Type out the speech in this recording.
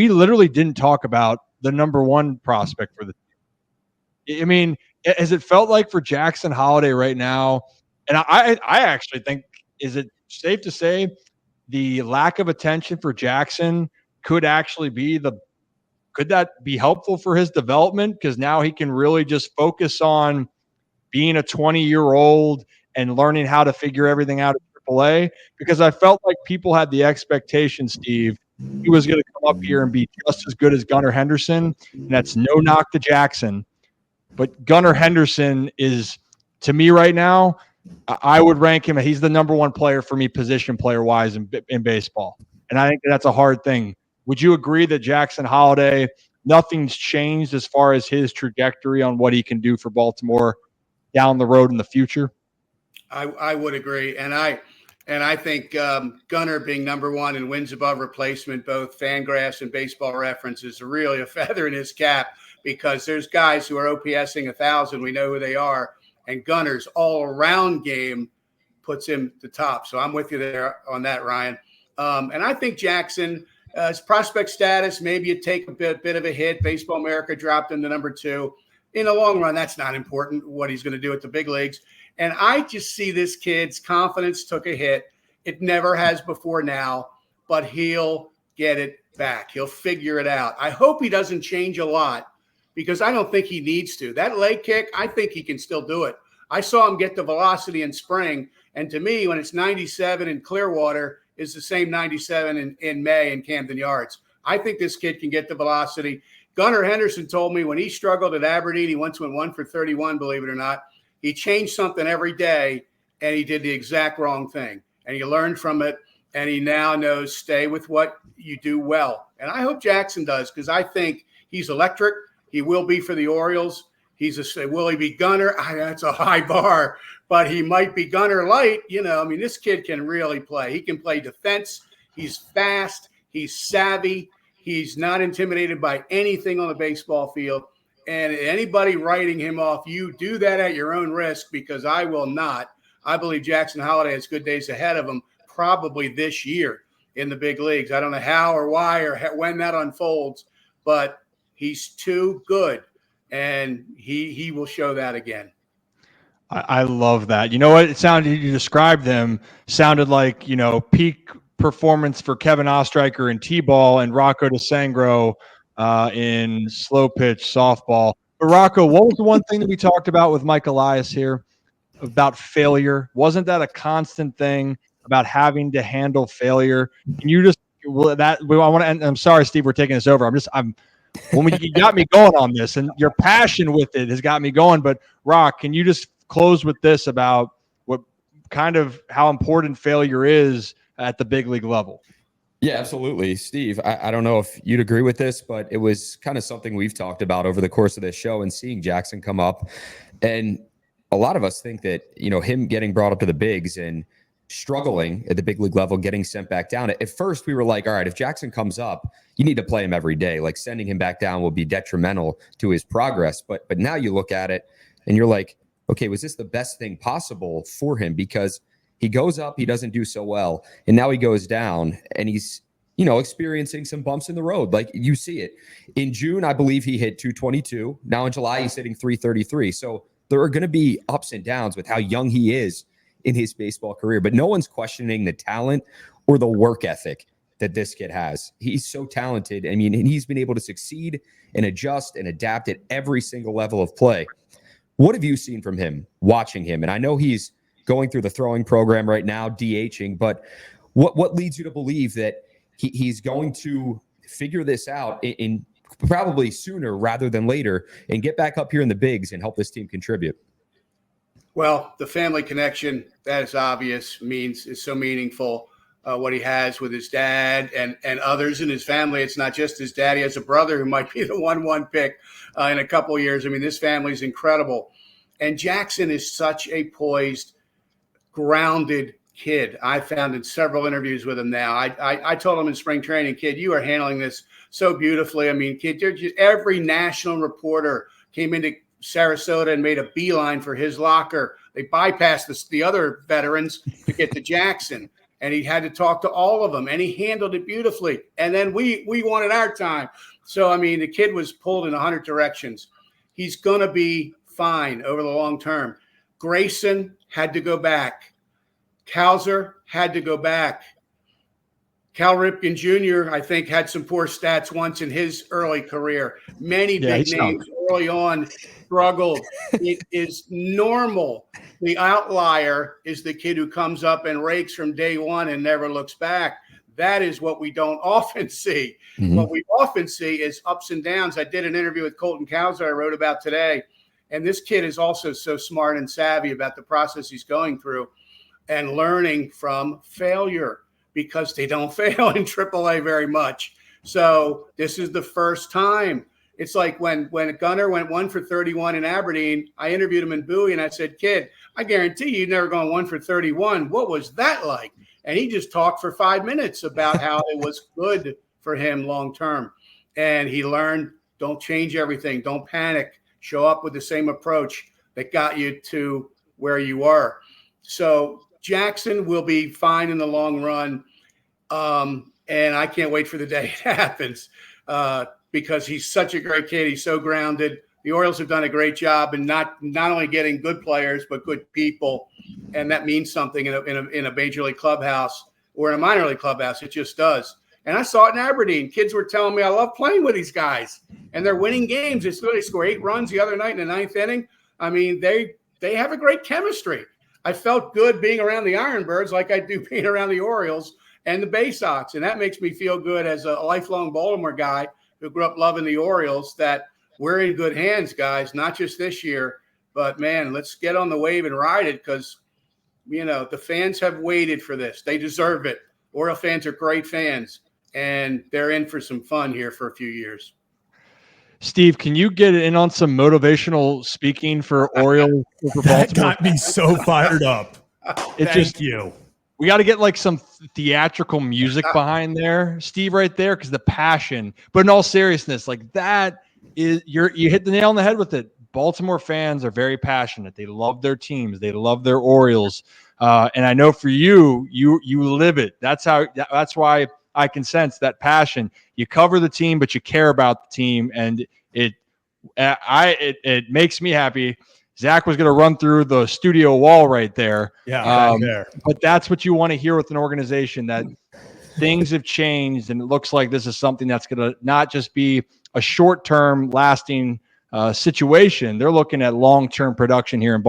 we literally didn't talk about the number one prospect for the team. I mean, has it felt like for Jackson Holliday right now? And I actually think, is it safe to say the lack of attention for Jackson could actually be could that be helpful for his development? Because now he can really just focus on being a 20-year-old and learning how to figure everything out at AAA. Because I felt like people had the expectation, Steve, he was going to come up here and be just as good as Gunnar Henderson. And that's no knock to Jackson. But Gunnar Henderson is, to me right now, I would rank him. He's the number one player for me, position player wise in baseball. And I think that's a hard thing. Would you agree that Jackson Holliday, nothing's changed as far as his trajectory on what he can do for Baltimore down the road in the future? I would agree. And I think Gunnar being number one in wins above replacement, both Fangraphs and Baseball Reference, is really a feather in his cap, because there's guys who are OPSing 1,000. We know who they are. And Gunnar's all-around game puts him to top. So I'm with you there on that, Ryan. And I think Jackson, his prospect status, maybe you take a bit of a hit. Baseball America dropped him to number 2. In the long run, that's not important, what he's going to do at the big leagues. And I just see this kid's confidence took a hit. It never has before now, but he'll get it back. He'll figure it out. I hope he doesn't change a lot, because I don't think he needs to. That leg kick, I think he can still do it. I saw him get the velocity in spring, and to me, when it's 97 in Clearwater, it's the same 97 in May in Camden Yards. I think this kid can get the velocity. Gunnar Henderson told me when he struggled at Aberdeen, he once went 1 for 31, believe it or not. He changed something every day, and he did the exact wrong thing. And he learned from it, and he now knows stay with what you do well. And I hope Jackson does, because I think he's electric. He will be for the Orioles. Will he be Gunnar? That's a high bar, but he might be Gunnar light. This kid can really play. He can play defense. He's fast. He's savvy. He's not intimidated by anything on the baseball field. And anybody writing him off, you do that at your own risk, because I will not. I believe Jackson Holliday has good days ahead of him, probably this year in the big leagues. I don't know how or why or when that unfolds, but he's too good, and he will show that again. I love that. You know what? It sounded, you described them, sounded like, peak performance for Kevin Ostreicher in T-ball and Rocco DeSangro in slow pitch softball. But Rocco, what was the one thing that we talked about with Mike Elias here about failure? Wasn't that a constant thing about having to handle failure? Can you just I'm sorry, Steve, we're taking this over. You got me going on this, and your passion with it has got me going. But Rock, can you just close with this about how important failure is at the big league level? Yeah, absolutely. Steve, I don't know if you'd agree with this, but it was kind of something we've talked about over the course of this show, and seeing Jackson come up. And a lot of us think that, him getting brought up to the bigs and struggling at the big league level, getting sent back down. At first, we were like, all right, if Jackson comes up, you need to play him every day. Like, sending him back down will be detrimental to his progress. But now you look at it and you're like, okay, was this the best thing possible for him? Because he goes up, he doesn't do so well, and now he goes down, and he's, experiencing some bumps in the road. Like, you see it. In June, I believe he hit 222. Now in July, he's hitting 333. So there are going to be ups and downs with how young he is in his baseball career, but no one's questioning the talent or the work ethic that this kid has. He's so talented. I mean, and he's been able to succeed and adjust and adapt at every single level of play. What have you seen from him, watching him? And I know he's going through the throwing program right now, DHing, but what leads you to believe that he's going to figure this out in probably sooner rather than later and get back up here in the bigs and help this team contribute? Well, the family connection, that is obvious, is so meaningful. What he has with his dad and others in his family. It's not just his dad. He has a brother who might be the 1-1 pick in a couple of years. I mean, this family is incredible. And Jackson is such a poised, grounded kid. I found in several interviews with him now. I told him in spring training, kid, you are handling this so beautifully. I mean, kid, every national reporter came into Sarasota and made a beeline for his locker. They bypassed the other veterans to get to Jackson. and he had to talk to all of them, and he handled it beautifully. And then we wanted our time. So, I mean, the kid was pulled in 100 directions. He's going to be fine over the long term. Grayson had to go back. Kauser had to go back. Cal Ripken Jr., I think, had some poor stats once in his early career. Many big names early on struggled. It is normal. The outlier is the kid who comes up and rakes from day one and never looks back. That is what we don't often see. Mm-hmm. What we often see is ups and downs. I did an interview with Colton Kauser I wrote about today, and this kid is also so smart and savvy about the process he's going through and learning from failure, because they don't fail in AAA very much. So this is the first time. It's like when Gunnar went 1 for 31 in Aberdeen, I interviewed him in Bowie, and I said, kid, I guarantee you've never gone 1 for 31. What was that like? And he just talked for 5 minutes about how it was good for him long term. And he learned, don't change everything. Don't panic. Show up with the same approach that got you to where you are. So Jackson will be fine in the long run. And I can't wait for the day it happens, because he's such a great kid. He's so grounded. The Orioles have done a great job in not only getting good players, but good people. And that means something in a major league clubhouse or in a minor league clubhouse. It just does. And I saw it in Aberdeen. Kids were telling me, I love playing with these guys, and they're winning games. It's literally scored 8 runs the other night in the 9th inning. I mean, they have a great chemistry. I felt good being around the Ironbirds like I do being around the Orioles and the Bay Sox. And that makes me feel good as a lifelong Baltimore guy who grew up loving the Orioles, that we're in good hands, guys, not just this year, but man, let's get on the wave and ride it, because, you know, the fans have waited for this. They deserve it. Oriole fans are great fans, and they're in for some fun here for a few years. Steve, can you get in on some motivational speaking for Orioles? That got me so fired up. Thank you. We got to get like some theatrical music behind there, Steve, right there, because the passion. But in all seriousness, like that is you hit the nail on the head with it. Baltimore fans are very passionate. They love their teams. They love their Orioles. And I know for you live it. That's why I can sense that passion. You cover the team, but you care about the team, and it makes me happy. Zach was going to run through the studio wall right there. Yeah, right there. But that's what you want to hear with an organization, that things have changed, and it looks like this is something that's going to not just be a short-term lasting situation. They're looking at long-term production here in Baltimore.